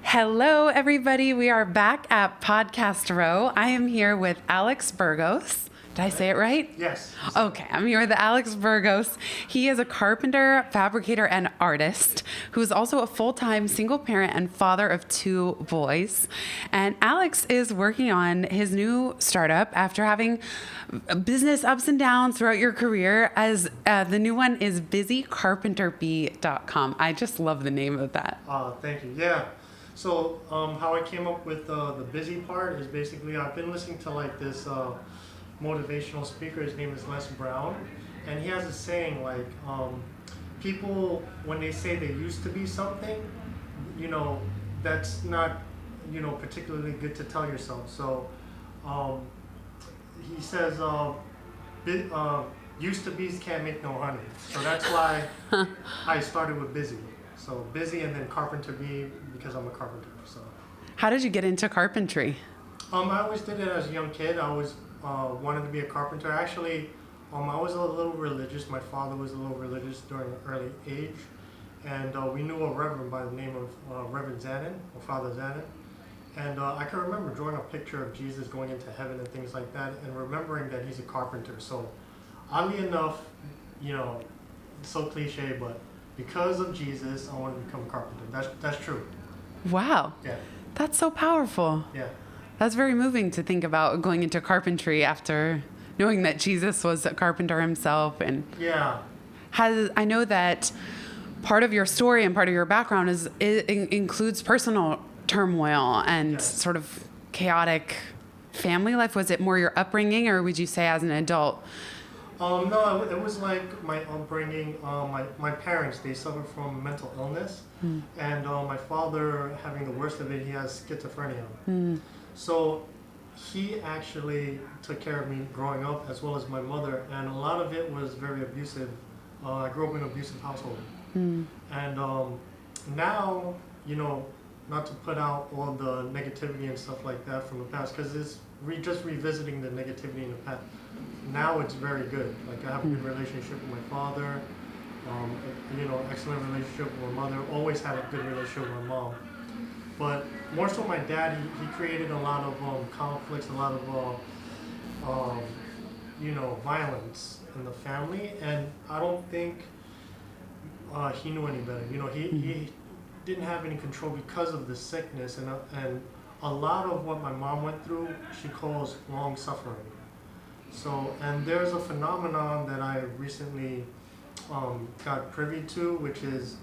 Hello, everybody. We are back at Podcast Row. I am here with Alex Burgos. Did I say it right? Yes. Okay, I'm here with Alex Burgos. He is a carpenter, fabricator, and artist who's also a full-time single parent and father of 2 boys. And Alex is working on his new startup after having business ups and downs throughout your career. As the new one is busycarpenterbee.com. I just love the name of that. Thank you. Yeah. So how I came up with the busy part is basically I've been listening to like this motivational speaker. His name is Les Brown, and he has a saying like people when they say they used to be something, that's not particularly good to tell yourself. So he says used to be's can't make no honey. So that's why I started with busy. So busy and then carpenter bee because I'm a carpenter. So How did you get into carpentry? I always did it as a young kid. I always wanted to be a carpenter. Actually, I was a little religious. My father was a little religious during an early age, and we knew a reverend by the name of Reverend Zanin, or Father Zanin. And I can remember drawing a picture of Jesus going into heaven and things like that, and remembering that he's a carpenter. So, oddly enough, it's so cliche, but because of Jesus, I want to become a carpenter. That's true. Wow. Yeah. That's so powerful. Yeah. That's very moving to think about going into carpentry after knowing that Jesus was a carpenter himself. And Yeah. I know that part of your story and part of your background includes personal turmoil and Yes. sort of chaotic family life. Was it more your upbringing, or would you say as an adult? No, it was like my upbringing. My parents, they suffered from mental illness, and my father, having the worst of it, he has schizophrenia. So he actually took care of me growing up, as well as my mother, and a lot of it was very abusive. I grew up in an abusive household, and now, not to put out all the negativity and stuff like that from the past, because it's just revisiting the negativity in the past. Now it's very good. Like I have a good relationship with my father, excellent relationship with my mother. Always had a good relationship with my mom. But more so my dad, he created a lot of conflicts, a lot of violence in the family, and I don't think he knew any better. He didn't have any control because of the sickness, and a lot of what my mom went through, she calls long suffering. So, and there's a phenomenon that I recently got privy to, which is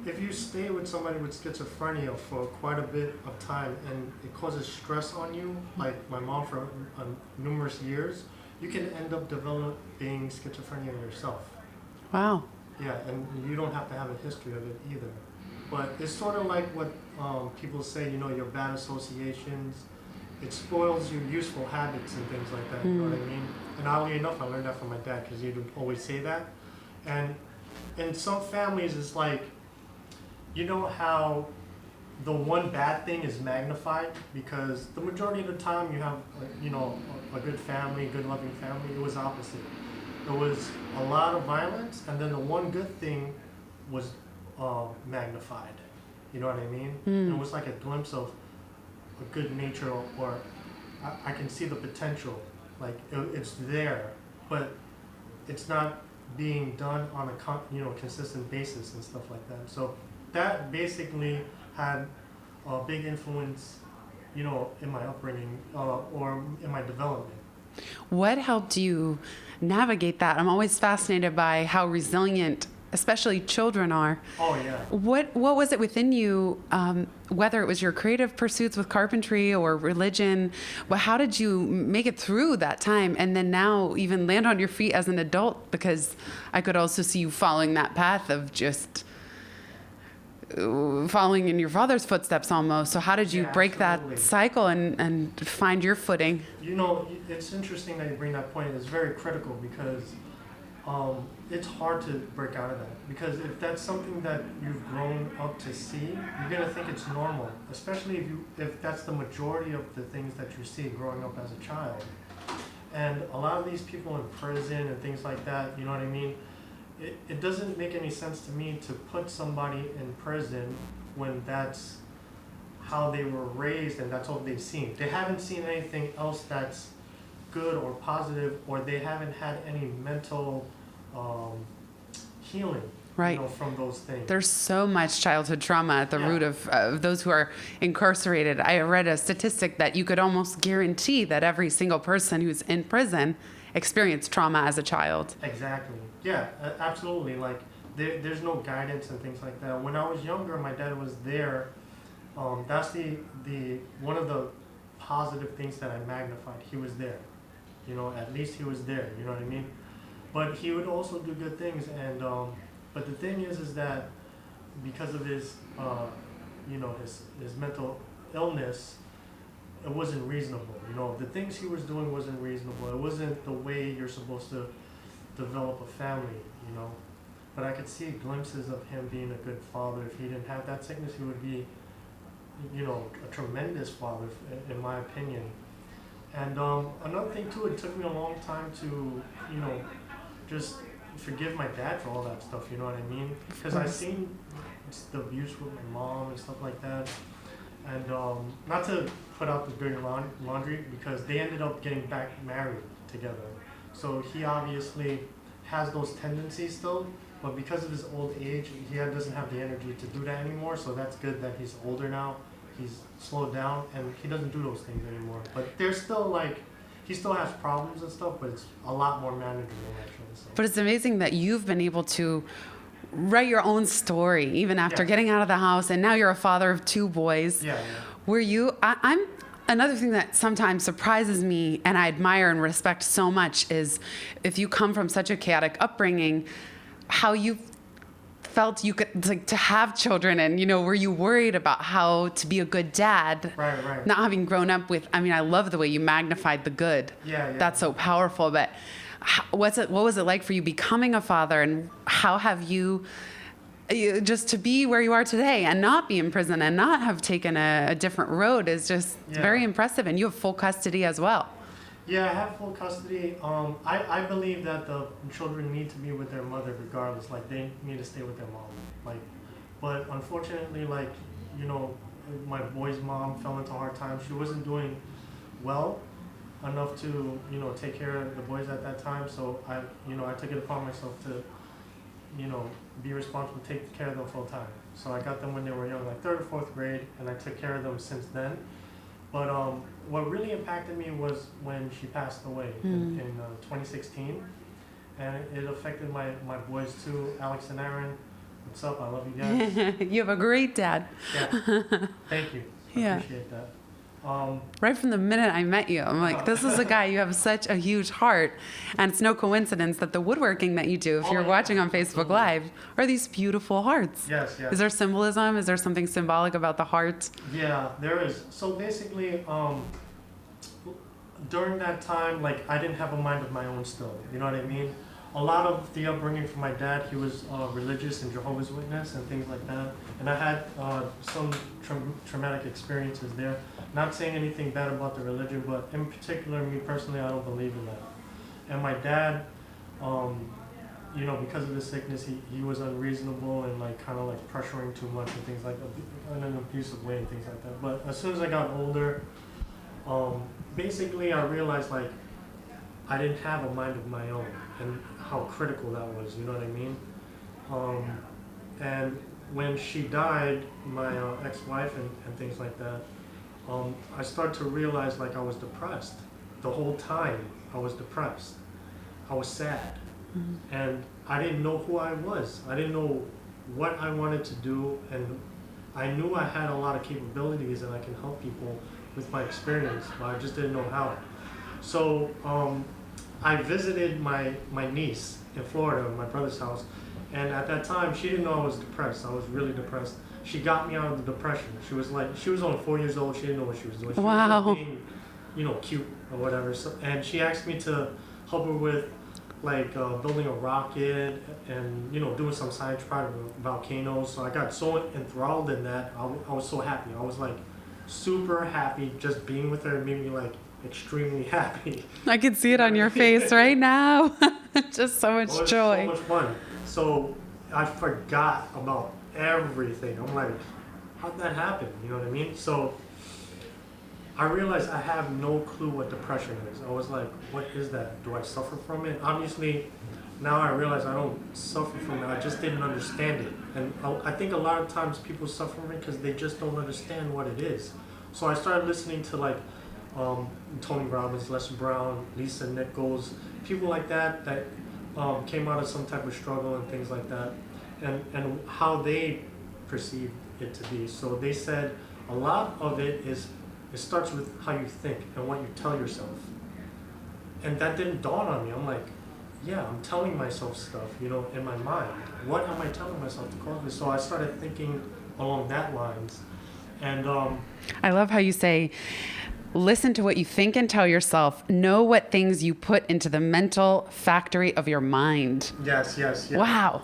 if you stay with somebody with schizophrenia for quite a bit of time and it causes stress on you, like my mom for numerous years, you can end up developing schizophrenia yourself. Wow. Yeah, and you don't have to have a history of it either. But it's sort of like what people say, your bad associations, it spoils your useful habits and things like that, you know what I mean? And oddly enough, I learned that from my dad because he would always say that. And in some families, it's like, how the one bad thing is magnified because the majority of the time you have, a good family, good loving family. It was opposite. There was a lot of violence, and then the one good thing was magnified. You know what I mean? It was like a glimpse of a good nature, or I can see the potential. Like it's there, but it's not being done on a consistent basis and stuff like that. So that basically had a big influence, in my upbringing or in my development. What helped you navigate that? I'm always fascinated by how resilient, especially children, are. Oh yeah. What was it within you, whether it was your creative pursuits with carpentry or religion? How did you make it through that time and then now even land on your feet as an adult? Because I could also see you following that path of just following in your father's footsteps almost. So how did you break absolutely. that cycle and find your footing? It's interesting that you bring that point. It's very critical because it's hard to break out of that. Because if that's something that you've grown up to see, you're going to think it's normal, especially if that's the majority of the things that you see growing up as a child. And a lot of these people in prison and things like that, you know what I mean? It doesn't make any sense to me to put somebody in prison when that's how they were raised, and that's all they've seen. They haven't seen anything else that's good or positive, or they haven't had any mental healing, Right. from those things. There's so much childhood trauma at the root of those who are incarcerated. I read a statistic that you could almost guarantee that every single person who's in prison experienced trauma as a child. Exactly. Yeah, absolutely. Like, there's no guidance and things like that. When I was younger, my dad was there. That's the one of the positive things that I magnified. He was there. At least he was there. You know what I mean? But he would also do good things, and but the thing is that because of his his mental illness, it wasn't reasonable. The things he was doing wasn't reasonable. It wasn't the way you're supposed to develop a family. But I could see glimpses of him being a good father. If he didn't have that sickness, he would be a tremendous father, in my opinion. And another thing too, it took me a long time to just forgive my dad for all that stuff. You know what I mean? Because I've seen the abuse with my mom and stuff like that. And not to put out the dirty laundry, because they ended up getting back married together. So he obviously has those tendencies still, but because of his old age, he doesn't have the energy to do that anymore. So that's good that he's older now. He's slowed down and he doesn't do those things anymore. But there's still he still has problems and stuff, but it's a lot more manageable actually. So. But it's amazing that you've been able to write your own story even after getting out of the house, and now you're a father of 2 boys. Yeah. Were you? I'm. Another thing that sometimes surprises me and I admire and respect so much is if you come from such a chaotic upbringing, how you felt you could to have children, and were you worried about how to be a good dad? Right. Not having grown up with. I mean, I love the way you magnified the good. Yeah. That's so powerful. But what was it like for you becoming a father, and how have you just to be where you are today and not be in prison and not have taken a different road is just very impressive. And you have full custody as well. Yeah, I have full custody. I believe that the children need to be with their mother regardless. Like, they need to stay with their mom. But unfortunately, my boy's mom fell into hard times. She wasn't doing well enough to, take care of the boys at that time. So I took it upon myself to, be responsible, take care of them full time. So I got them when they were young, like 3rd or 4th grade, and I took care of them since then. But what really impacted me was when she passed away in 2016, and it affected my boys too, Alex and Aaron. What's up? I love you guys. You have a great dad. Yeah, thank you. I appreciate that. Right from the minute I met you, I'm like, this is a guy, you have such a huge heart. And it's no coincidence that the woodworking that you do, if you're watching on Facebook Live, are these beautiful hearts. Yes. Is there symbolism? Is there something symbolic about the heart? Yeah, there is. So basically, during that time, I didn't have a mind of my own still. You know what I mean? A lot of the upbringing from my dad, he was religious and Jehovah's Witness and things like that. And I had some traumatic experiences there. Not saying anything bad about the religion, but in particular, me personally, I don't believe in that. And my dad, because of the sickness, he was unreasonable and kind of pressuring too much and things like that, in an abusive way and things like that. But as soon as I got older, basically I realized I didn't have a mind of my own, and how critical that was, you know what I mean? And when she died, my ex-wife and things like that, I started to realize I was depressed. The whole time I was depressed. I was sad. Mm-hmm. And I didn't know who I was. I didn't know what I wanted to do, and I knew I had a lot of capabilities and I can help people with my experience, but I just didn't know how. So I visited my niece in Florida, my brother's house, and at that time she didn't know I was depressed. I was really depressed. She got me out of the depression. She was only 4 years old. She didn't know what she was doing. She was just being, cute or whatever. So, and she asked me to help her with building a rocket and doing some science project with volcanoes. So I got so enthralled in that. I was so happy. I was super happy. Just being with her made me extremely happy. I can see it on your face right now. Just so much joy. So much fun. So I forgot about everything. I'm how'd that happen? You know what I mean? So I realized I have no clue what depression is. I was like, what is that? Do I suffer from it? Obviously, now I realize I don't suffer from it. I just didn't understand it. And I think a lot of times people suffer from it because they just don't understand what it is. So I started listening to like Tony Robbins, Les Brown, Lisa Nichols, people like that came out of some type of struggle and things like that, and how they perceive it to be. So they said a lot of it starts with how you think and what you tell yourself. And that didn't dawn on me. I'm like, yeah, I'm telling myself stuff, in my mind. What am I telling myself to cause this? So I started thinking along that lines. And I love how you say, listen to what you think and tell yourself. Know what things you put into the mental factory of your mind. Yes. Wow.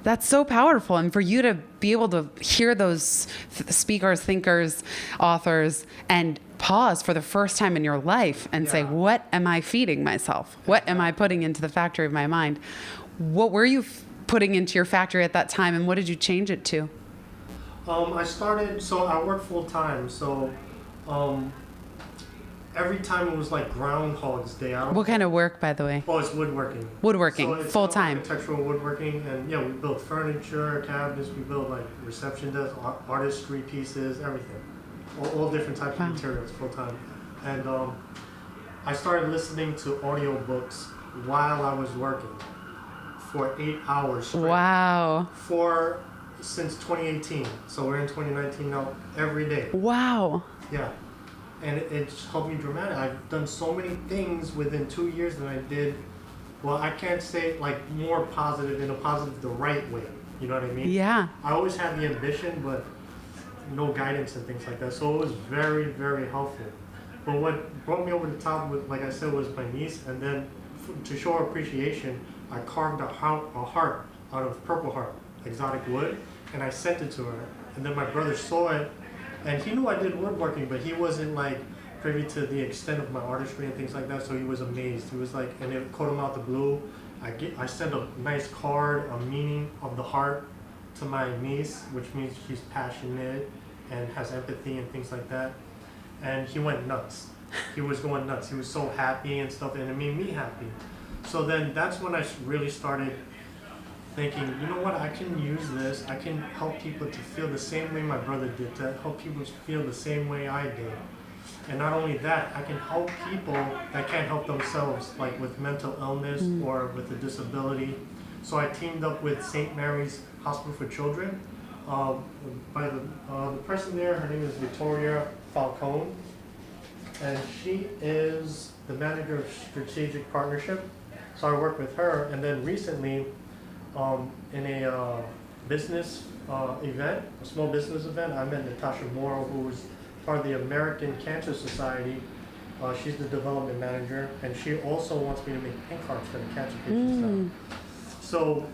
That's so powerful. And for you to be able to hear those speakers, thinkers, authors, and pause for the first time in your life and say, what am I feeding myself? What am I putting into the factory of my mind? What were you putting into your factory at that time, and what did you change it to? I work full time. So every time it was like Groundhog's Day. What kind of work, by the way? Oh, it's woodworking. Woodworking, so it's full time. Architectural woodworking, and we build furniture, cabinets. We build like reception desks, artistry pieces, everything, all different types of materials, full time. And I started listening to audiobooks while I was working for 8 hours straight. Wow. Since 2018. So we're in 2019 now. Every day. Wow. Yeah. And it's helped me dramatically. I've done so many things within 2 years than I did. Well, I can't say like more positive, in a positive, the right way. You know what I mean? Yeah. I always had the ambition, but no guidance and things like that. So it was very, very helpful. But what brought me over the top, like I said, was my niece. And then to show her appreciation, I carved a heart out of purple heart, exotic wood, and I sent it to her. And then my brother saw it. And he knew I did woodworking, but he wasn't like privy to the extent of my artistry and things like that. So he was amazed. He was like, and it caught him out the blue. I sent a nice card, a meaning of the heart, to my niece, which means she's passionate and has empathy and things like that. And he went nuts. He was going nuts. He was so happy and stuff, and it made me happy. So then that's when I really started thinking, you know what, I can use this. I can help people to feel the same way my brother did, to help people feel the same way I did. And not only that, I can help people that can't help themselves, like with mental illness or with a disability. So I teamed up with St. Mary's Hospital for Children. By the person there, her name is Victoria Falcone, and she is the manager of strategic partnership. So I work with her, and then recently, in a business event, a small business event, I met Natasha Morrow, who was part of the American Cancer Society. She's the development manager, and she also wants me to make pink hearts for the cancer patients now. So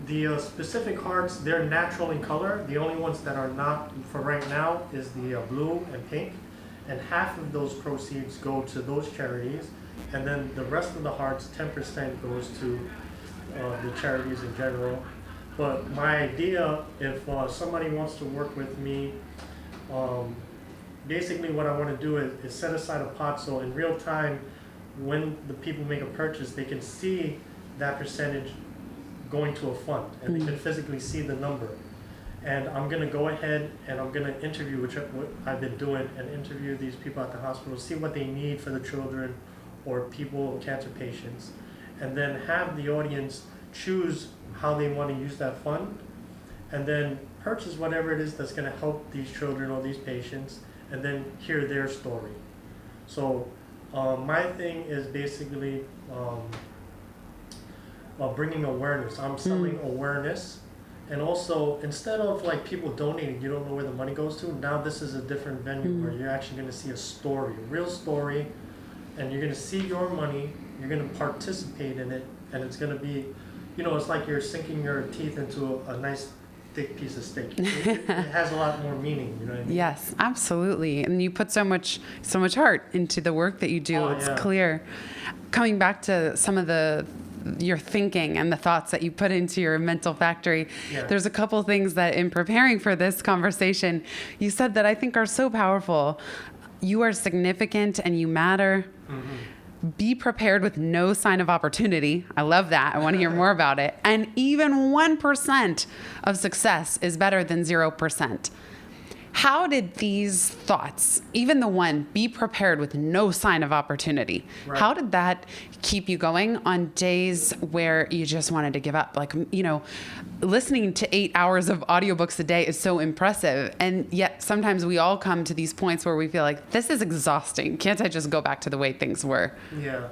the specific hearts, they're natural in color. The only ones that are not for right now is the blue and pink, and half of those proceeds go to those charities, and then the rest of the hearts, 10% goes to the charities in general. But my idea, if somebody wants to work with me, basically what I want to do is set aside a pot, so in real time, when the people make a purchase, they can see that percentage going to a fund, and they can physically see the number. And I'm going to go ahead and I'm going to interview, what I've been doing, and interview these people at the hospital, see what they need for the children or people, cancer patients, and then have the audience choose how they want to use that fund, and then purchase whatever it is that's going to help these children or these patients, and then hear their story. So my thing is basically bringing awareness. I'm selling awareness. And also, instead of like people donating, you don't know where the money goes to, now this is a different venue where you're actually going to see a story, a real story, and you're going to see your money, you're going to participate in it, and it's going to be, it's like you're sinking your teeth into a nice thick piece of steak. It has a lot more meaning, you know what I mean? Yes, absolutely. And you put so much heart into the work that you do. It's clear. Coming back to some of the your thinking and the thoughts that you put into your mental factory. Yeah. There's a couple things that in preparing for this conversation, you said that I think are so powerful. You are significant and you matter. Mm-hmm. Be prepared with no sign of opportunity. I love that. I want to hear more about it. And even 1% of success is better than 0%. How did these thoughts, even the one, be prepared with no sign of opportunity? Right. How did that keep you going on days where you just wanted to give up? Like, you know, listening to 8 hours of audiobooks a day is so impressive. And yet sometimes we all come to these points where we feel like, this is exhausting. Can't I just go back to the way things were? Yeah.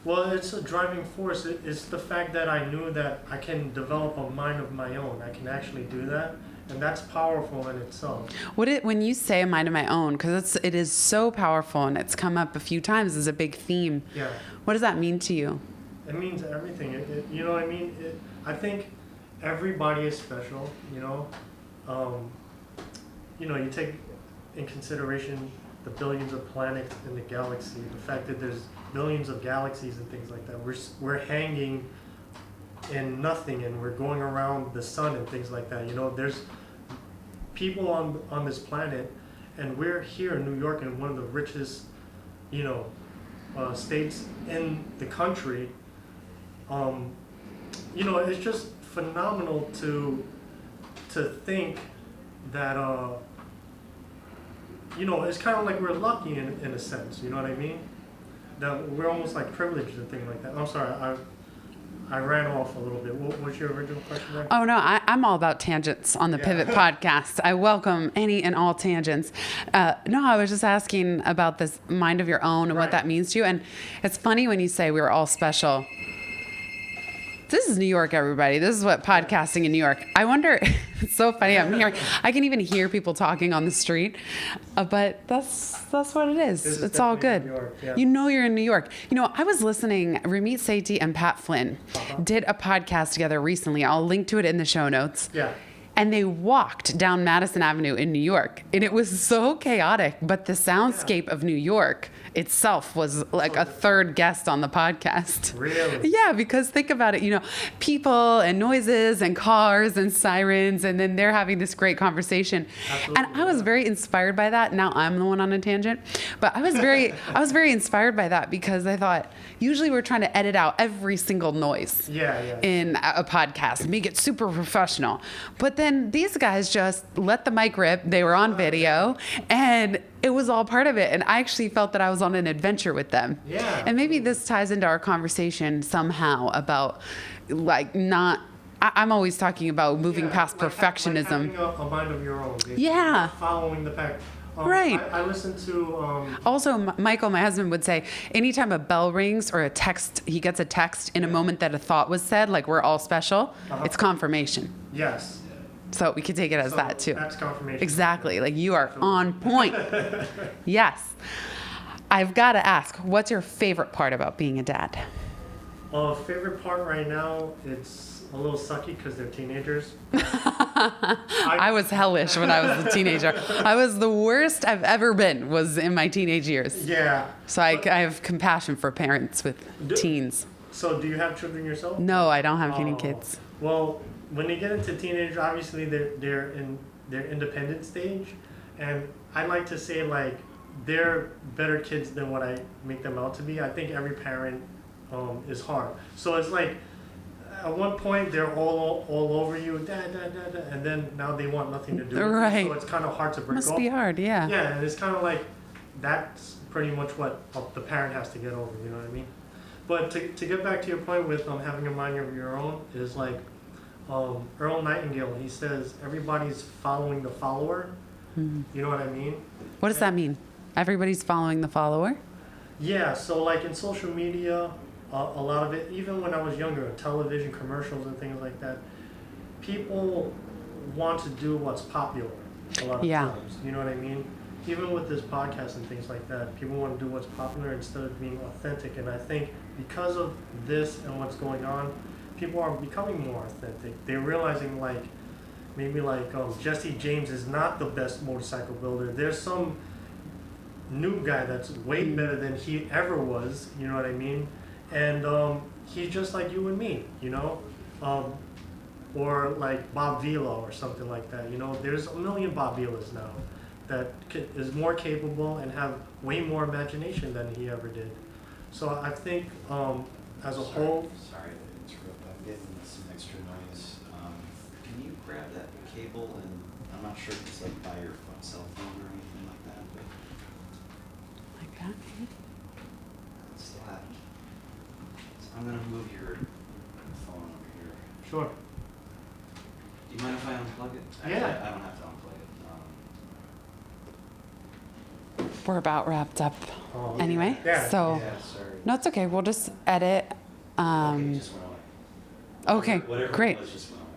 Well, it's a driving force. It's the fact that I knew that I can develop a mind of my own. I can actually do that. And that's powerful in itself. When you say a mind of my own, because it is so powerful and it's come up a few times as a big theme. Yeah. What does that mean to you? It means everything. You know what I mean? I think everybody is special, you know. You take in consideration the billions of planets in the galaxy, the fact that there's billions of galaxies and things like that. We're hanging in nothing and we're going around the sun and things like that. You know, there's people on this planet, and we're here in New York in one of the richest, states in the country. It's just phenomenal to think that it's kind of like we're lucky in a sense. You know what I mean? That we're almost like privileged and things like that. I'm sorry, I ran off a little bit. What was your original question there? Oh, no, I'm all about tangents on the Pivot podcast. I welcome any and all tangents. No, I was just asking about this mind of your own and what that means to you. And it's funny when you say we were all special. This is New York, everybody. This is what podcasting in New York. I wonder, it's so funny. I can even hear people talking on the street, but that's what it is. It's all good. New York, yeah. You know you're in New York. I was listening, Ramit Sethi and Pat Flynn did a podcast together recently. I'll link to it in the show notes. Yeah. And they walked down Madison Avenue in New York. And it was so chaotic, but the soundscape of New York itself was like a third guest on the podcast. Really? Yeah, because think about it, people and noises and cars and sirens, and then they're having this great conversation. Absolutely, and I was very inspired by that. Now I'm the one on a tangent, but I was very inspired by that because I thought usually we're trying to edit out every single noise in a podcast and make it super professional. But then these guys just let the mic rip. They were on video and it was all part of it. And I actually felt that I was on an adventure with them. Yeah. And maybe this ties into our conversation somehow about I'm always talking about moving past perfectionism. Like having a mind of your own. Yeah. Following the pack. Right. I listened to... Also, Michael, my husband, would say, anytime a bell rings or he gets a text in a moment that a thought was said, like we're all special, it's confirmation. Yes. So we could take it as that too. That's confirmation. Exactly. Like you are on point. Yes. I've got to ask, what's your favorite part about being a dad? Favorite part right now, it's a little sucky because they're teenagers. I was hellish when I was a teenager. I was the worst I've ever been was in my teenage years. Yeah. So I have compassion for parents with teens. So do you have children yourself? No, I don't have any kids. Well, when they get into teenage, obviously they're in their independent stage, and I like to say like they're better kids than what I make them out to be. I think every parent is hard. So it's like at one point they're all over you, dad, and then now they want nothing to do with right. you. So it's kind of hard to break off. Must be hard, yeah. Yeah, and it's kind of like that's pretty much what the parent has to get over. You know what I mean? But to get back to your point with having a mind of your own is like Earl Nightingale. He says everybody's following the follower. Mm-hmm. You know what I mean? What does that mean? Everybody's following the follower? Yeah. So like in social media, a lot of it, even when I was younger, television commercials and things like that, people want to do what's popular a lot of times. You know what I mean? Even with this podcast and things like that, people want to do what's popular instead of being authentic. And I think because of this and what's going on, people are becoming more authentic. They're realizing maybe Jesse James is not the best motorcycle builder. There's some new guy that's way better than he ever was. You know what I mean? And he's just like you and me, you know? Or like Bob Vila or something like that. You know, there's a million Bob Vilas now that is more capable and have way more imagination than he ever did. So I think as a whole... Sorry to interrupt, I'm getting some extra noise. Can you grab that cable and, I'm not sure if it's like by your cell phone or anything like that, but Like that? it's still happening. So I'm gonna move your phone over here. Sure. Do you mind if I unplug it? Yeah. Actually, I don't have to unplug it. We're about wrapped up Oh, anyway. yeah. So, Yeah, sorry. no, it's okay. We'll just edit. Okay, it just went away. Okay, Whatever great. it was just went away.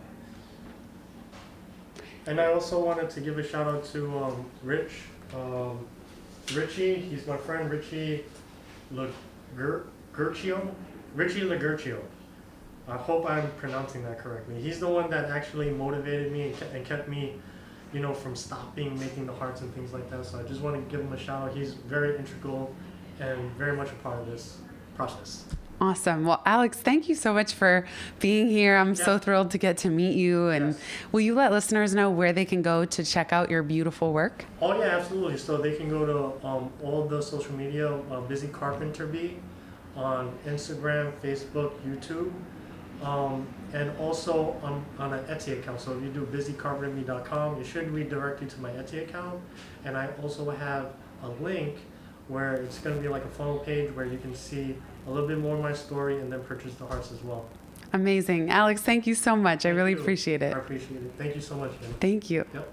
And I also wanted to give a shout out to Rich. Richie, he's my friend Richie Legurcio. Richie Legurcio. I hope I'm pronouncing that correctly. He's the one that actually motivated me and kept me, you know, from stopping making the hearts and things like that. So I just want to give him a shout out. He's very integral and very much a part of this process. Awesome. Well, Alex, thank you so much for being here. I'm so thrilled to get to meet you. And Yes. will you let listeners know where they can go to check out your beautiful work? Oh yeah, absolutely. So they can go to all the social media, Busy Carpenter Bee, on Instagram, Facebook, YouTube, and also on an Etsy account. So if you do busycarpenterbee.com, it should redirect you to my Etsy account. And I also have a link where it's going to be like a funnel page where you can see a little bit more of my story and then purchase the hearts as well. Amazing. Alex, thank you so much. I really you. appreciate it. I appreciate it. Thank you so much, Jen. Thank you. Yep.